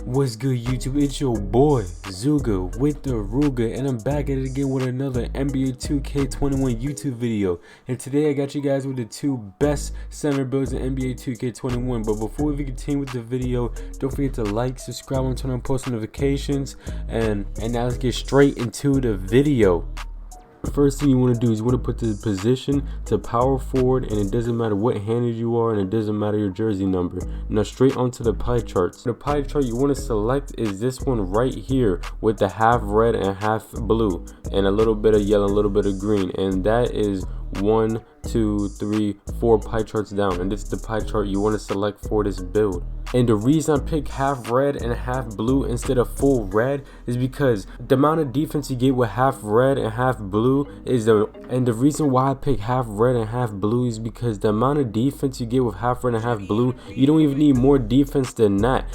What's good, YouTube? It's your boy Zuga with the Ruga, and I'm back at it again with another NBA 2K21 YouTube video. And today I got you guys with the two best center builds in NBA 2K21. But before we continue with the video, don't forget to like, subscribe, and turn on post notifications. And now let's get straight into the video. The first thing you want to do is you want to put the position to power forward, and it doesn't matter what handed you are, and it doesn't matter your jersey number. Now straight onto the pie charts. The pie chart you want to select is this one right here with the half red and half blue and a little bit of yellow, a little bit of green, and that is 1, 2, 3, 4 pie charts down, and this is the pie chart you want to select for this build. And the reason I pick half red and half blue instead of full red is because the amount of defense you get with half red and half blue is and the reason why I pick half red and half blue is because the amount of defense you get with half red and half blue, you don't even need more defense than that.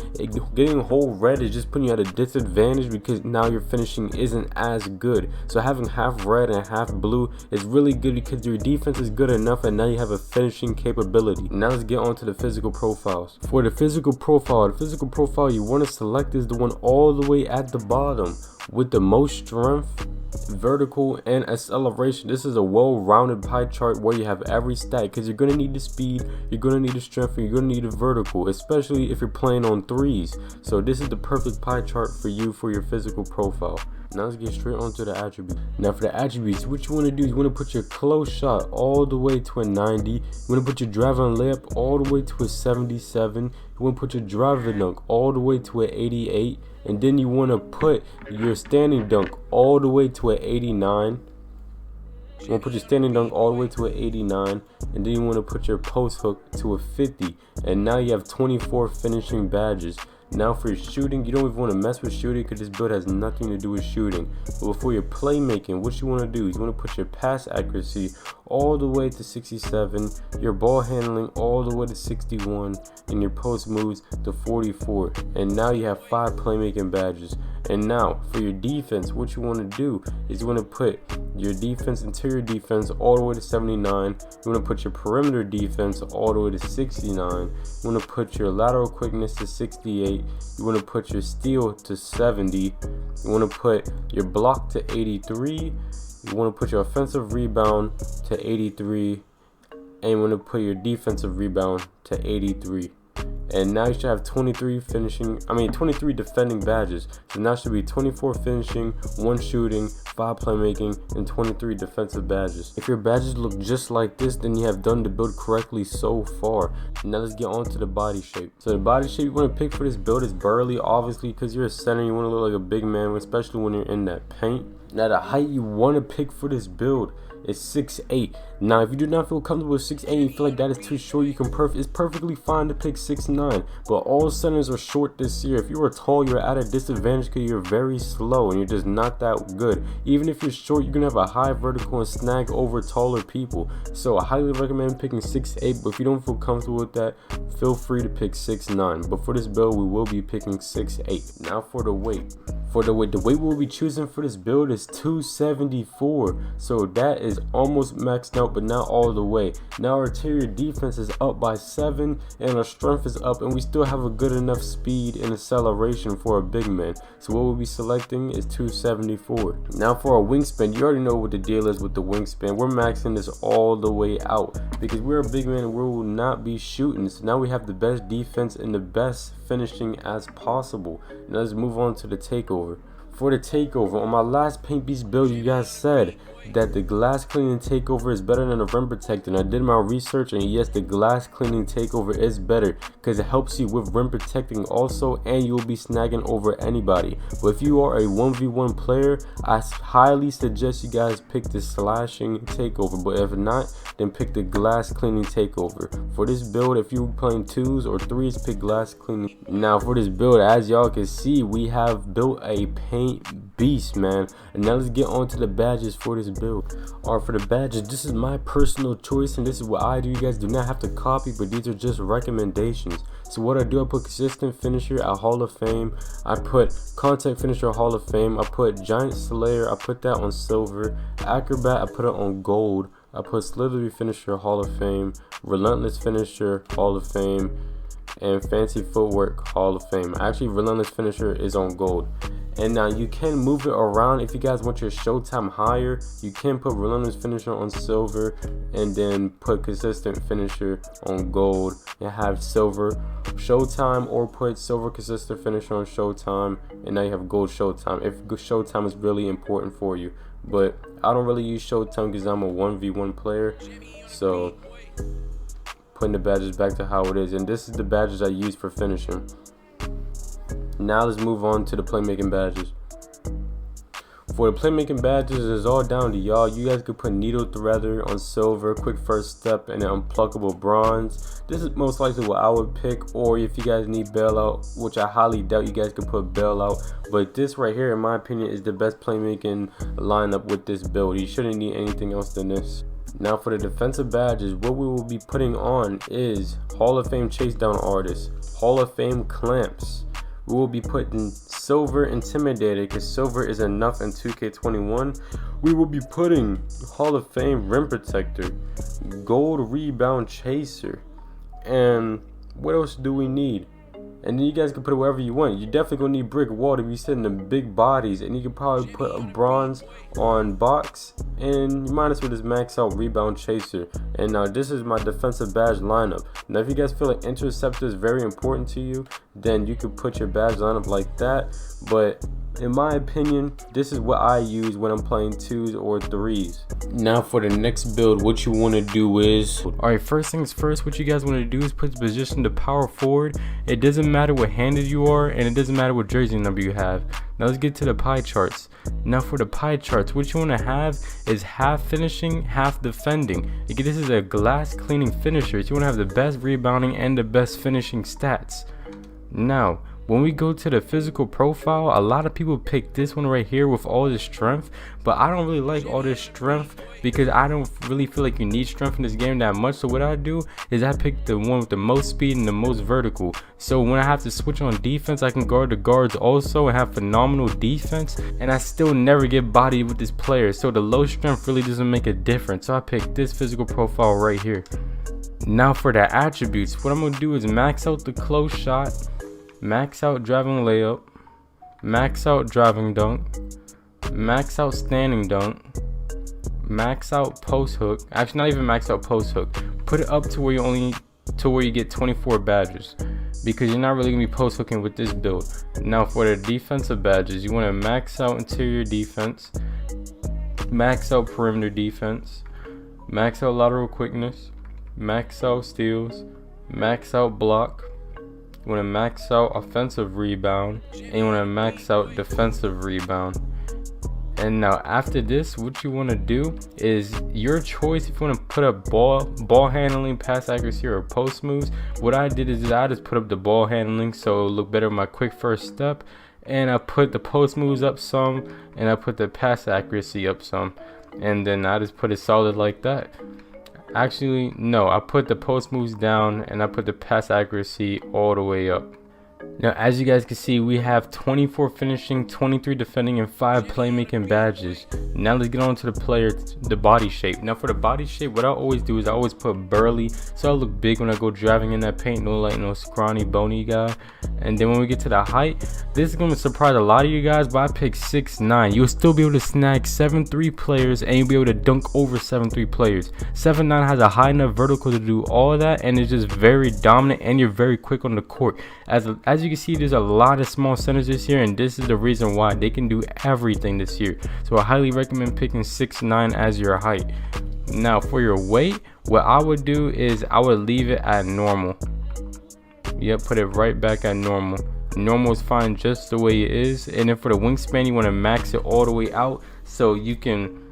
Getting whole red is just putting you at a disadvantage because now your finishing isn't as good. So having half red and half blue is really good because your defense is good enough and now you have a finishing capability. Now let's get on to the physical profiles. For the physical profile you want to select is the one all the way at the bottom with the most strength, vertical, and acceleration. This is a well-rounded pie chart where you have every stat because you're going to need the speed, you're going to need the strength, and you're going to need the vertical, especially if you're playing on threes. So this is the perfect pie chart for you for your physical profile. Now let's get straight onto the attributes. Now for the attributes, what you want to do is you want to put your close shot all the way to a 90. You want to put your drive and layup all the way to a 77. You want to put your drive and dunk all the way to an 88. And then you want to put your standing dunk all the way to an 89. You want to put your standing dunk all the way to an 89. And then you want to put your post hook to a 50. And now you have 24 finishing badges. Now for your shooting, you don't even want to mess with shooting because this build has nothing to do with shooting. But for your playmaking, what you want to do is you want to put your pass accuracy all the way to 67, your ball handling all the way to 61, and your post moves to 44. And now you have 5 playmaking badges. And now for your defense, what you want to do is you want to put your defense, interior defense, all the way to 79. You want to put your perimeter defense all the way to 69. You want to put your lateral quickness to 68. You want to put your steal to 70. You want to put your block to 83. You want to put your offensive rebound to 83. And you want to put your defensive rebound to 83. And now you should have 23 defending badges. So now should be 24 finishing, 1 shooting, 5 playmaking, and 23 defensive badges. If your badges look just like this, then you have done the build correctly so far. Now let's get on to the body shape. So the body shape you want to pick for this build is burly, obviously, because you're a center. You want to look like a big man, especially when you're in that paint. Now the height you want to pick for this build is 6'8". Now if you do not feel comfortable with 6'8", you feel like that is too short, you can it's perfectly fine to pick 6'9". But all centers are short this year. If you are tall, you're at a disadvantage because you're very slow and you're just not that good. Even if you're short, you're gonna have a high vertical and snag over taller people. So I highly recommend picking 6'8", but if you don't feel comfortable with that, feel free to pick 6'9". But for this build, we will be picking 6'8". Now for the weight. The weight we'll be choosing for this build is 274. So that is almost maxed out, but not all the way. Now our interior defense is up by 7 and our strength is up, and we still have a good enough speed and acceleration for a big man. So what we'll be selecting is 274. Now for our wingspan, you already know what the deal is with the wingspan. We're maxing this all the way out because we're a big man and we will not be shooting. So now we have the best defense and the best finishing as possible. Now let's move on to the takeover. For the takeover, on my last paint beast build, you guys said that the glass cleaning takeover is better than the rim protector. And I did my research, and yes, the glass cleaning takeover is better because it helps you with rim protecting also, and you'll be snagging over anybody. But if you are a 1v1 player, I highly suggest you guys pick the slashing takeover. But if not, then pick the glass cleaning takeover. For this build, if you're playing 2s or 3s, pick glass cleaning. Now for this build, as y'all can see, we have built a paint beast, man. And now let's get on to the badges for this build. Alright, for the badges, this is my personal choice and this is what I do. You guys do not have to copy, but these are just recommendations. So what I do, I put consistent finisher at Hall of Fame, I put contact finisher Hall of Fame, I put giant slayer, I put that on silver, acrobat, I put it on gold, I put slithery finisher Hall of Fame, relentless finisher Hall of Fame, and fancy footwork Hall of Fame. Actually, relentless finisher is on gold. And now you can move it around. If you guys want your showtime higher, you can put relentless finisher on silver and then put consistent finisher on gold and have silver showtime, or put silver consistent finisher on showtime and now you have gold showtime if showtime is really important for you. But I don't really use showtime because I'm a 1v1 player, so putting the badges back to how it is. And this is the badges I use for finishing. Now let's move on to the playmaking badges. For the playmaking badges, it's all down to y'all. You guys could put needle threader on silver, quick first step, and unpluckable bronze. This is most likely what I would pick, or if you guys need bailout, which I highly doubt you guys could put bailout. But this right here, in my opinion, is the best playmaking lineup with this build. You shouldn't need anything else than this. Now for the defensive badges, what we will be putting on is Hall of Fame chase down artists, Hall of Fame clamps. We will be putting silver intimidator because silver is enough in 2K21. We will be putting Hall of Fame rim protector, gold rebound chaser, and what else do we need? And then you guys can put it wherever you want. You definitely gonna need brick wall to be sitting in big bodies, and you can probably put a bronze on box, and you might as well just max out rebound chaser. And now this is my defensive badge lineup. Now if you guys feel like interceptor is very important to you, then you could put your badge lineup like that. But in my opinion, this is what I use when I'm playing 2s or 3s. Now for the next build, what you want to do is, alright, first things first, what you guys want to do is put the position to power forward. It doesn't matter what handed you are, and it doesn't matter what jersey number you have. Now let's get to the pie charts. Now for the pie charts, what you want to have is half finishing, half defending. This is a glass cleaning finisher. So you want to have the best rebounding and the best finishing stats. Now when we go to the physical profile, a lot of people pick this one right here with all this strength, but I don't really like all this strength because I don't really feel like you need strength in this game that much. So what I do is I pick the one with the most speed and the most vertical. So when I have to switch on defense, I can guard the guards also and have phenomenal defense, and I still never get bodied with this player. So the low strength really doesn't make a difference. So I pick this physical profile right here. Now for the attributes, what I'm gonna do is max out the close shot, max out driving layup, max out driving dunk, max out standing dunk, max out post hook. Actually, not even max out post hook. Put it up to where you get 24 badges, because you're not really gonna be post hooking with this build. Now for the defensive badges, you want to max out interior defense, max out perimeter defense, max out lateral quickness, max out steals, max out block. You want to max out offensive rebound, and you want to max out defensive rebound. And now after this, what you want to do is your choice if you want to put up ball handling, pass accuracy, or post moves. What I did is I just put up the ball handling so it'll look better with my quick first step, and I put the post moves up some, and I put the pass accuracy up some, and then I just put it solid like that. Actually, no, I put the post moves down and I put the pass accuracy all the way up. Now, as you guys can see, we have 24 finishing, 23 defending, and 5 playmaking badges. Now let's get on to the body shape. Now for the body shape, what I always do is I always put burly, so I look big when I go driving in that paint, no like no scrawny bony guy. And then when we get to the height, this is going to surprise a lot of you guys, but I picked 6'9". You'll still be able to snag 7'3" players, and you'll be able to dunk over 7'3" players. 7'9" has a high enough vertical to do all of that, and it's just very dominant, and you're very quick on the court. As you can see, there's a lot of small centers this year, and this is the reason why they can do everything this year. So I highly recommend picking 6'9" as your height. Now for your weight, what I would do is I would leave it at normal. Yep, put it right back at normal. Normal is fine just the way it is. And then for the wingspan, you want to max it all the way out so you can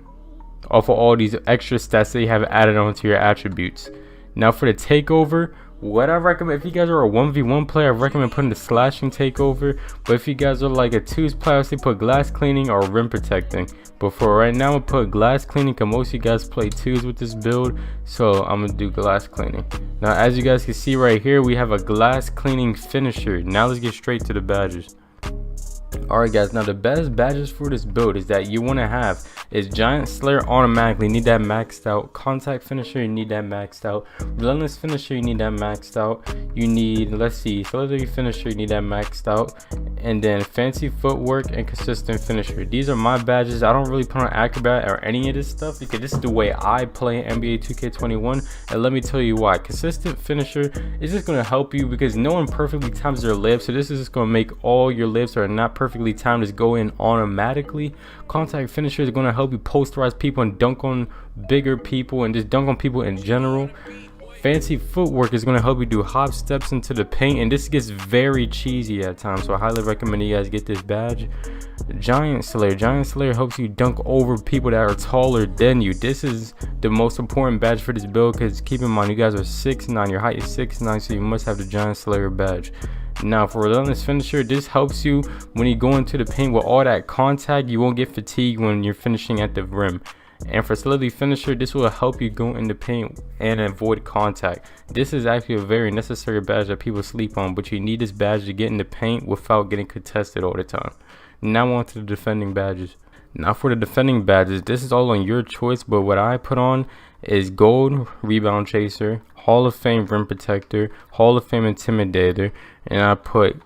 offer all these extra stats that you have added onto your attributes. Now for the takeover, what I recommend, if you guys are a 1v1 player, I recommend putting the slashing takeover. But if you guys are like a 2s player, I say put glass cleaning or rim protecting. But for right now, I'm gonna put glass cleaning because most of you guys play 2s with this build, so I'm gonna do glass cleaning. Now as you guys can see right here, we have a glass cleaning finisher. Now let's get straight to the badges. Alright guys, now the best badges for this build is that you want to have is Giant Slayer automatically, need that maxed out. Contact Finisher, you need that maxed out. Relentless Finisher, you need that maxed out. You need, let's see, Solidity Finisher, you need that maxed out. And then Fancy Footwork and Consistent Finisher. These are my badges. I don't really put on Acrobat or any of this stuff because this is the way I play NBA 2K21. And let me tell you why. Consistent Finisher is just going to help you because no one perfectly times their layup. So this is just going to make all your layups that are not perfectly timed just go in automatically. Contact Finisher is going to help you posterize people and dunk on bigger people and just dunk on people in general. Fancy Footwork is going to help you do hop steps into the paint, and this gets very cheesy at times, so I highly recommend you guys get this badge. Giant Slayer helps you dunk over people that are taller than you. This is the most important badge for this build because keep in mind you guys are 6'9", your height is 6'9", so you must have the Giant Slayer badge. Now for Relentless Finisher, this helps you when you go into the paint with all that contact. You won't get fatigued when you're finishing at the rim. And for Solidity Finisher, this will help you go in the paint and avoid contact. This is actually a very necessary badge that people sleep on, but you need this badge to get in the paint without getting contested all the time. Now on to the defending badges. Now for the defending badges, this is all on your choice, but what I put on is Gold Rebound Chaser, Hall of Fame Rim Protector, Hall of Fame Intimidator, and I put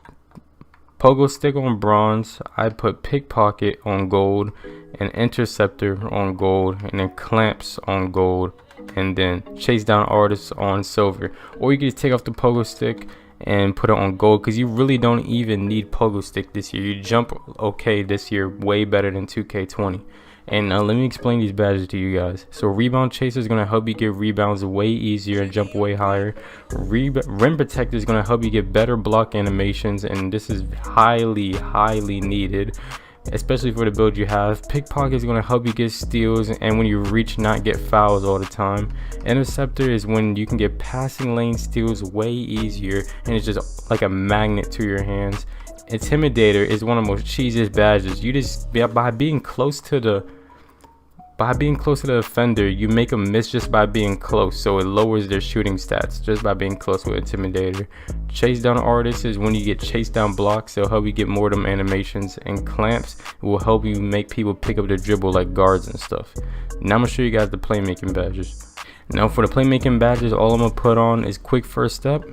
Pogo Stick on Bronze, I put Pickpocket on Gold, and Interceptor on Gold, and then Clamps on Gold, and then Chase Down Artists on Silver. Or you can just take off the Pogo Stick and put it on Gold because you really don't even need Pogo Stick this year. You jump okay this year, way better than 2K20. And let me explain these badges to you guys. So Rebound Chaser is going to help you get rebounds way easier and jump way higher. Rim Protector is going to help you get better block animations, and this is highly needed, especially for the build you have. Pickpocket is going to help you get steals and when you reach not get fouls all the time. Interceptor is when you can get passing lane steals way easier and it's just like a magnet to your hands. Intimidator is one of the most cheesiest badges. You just, by being close to the offender, you make them miss just by being close, so it lowers their shooting stats just by being close with Intimidator. Chase Down Artist is when you get chased down blocks, it'll help you get more of them animations, and Clamps will help you make people pick up the dribble like guards and stuff. Now I'm gonna show you guys the playmaking badges. Now for the playmaking badges, all I'm gonna put on is Quick First Step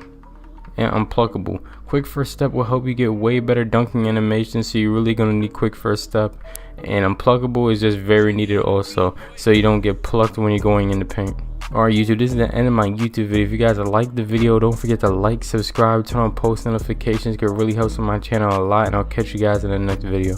and Unpluckable. Quick First Step will help you get way better dunking animations, so you're really gonna need Quick First Step. And Unpluckable is just very needed also, so you don't get plucked when you're going in the paint. Alright YouTube, this is the end of my YouTube video. If you guys liked the video, don't forget to like, subscribe, turn on post notifications. It really helps with my channel a lot, and I'll catch you guys in the next video.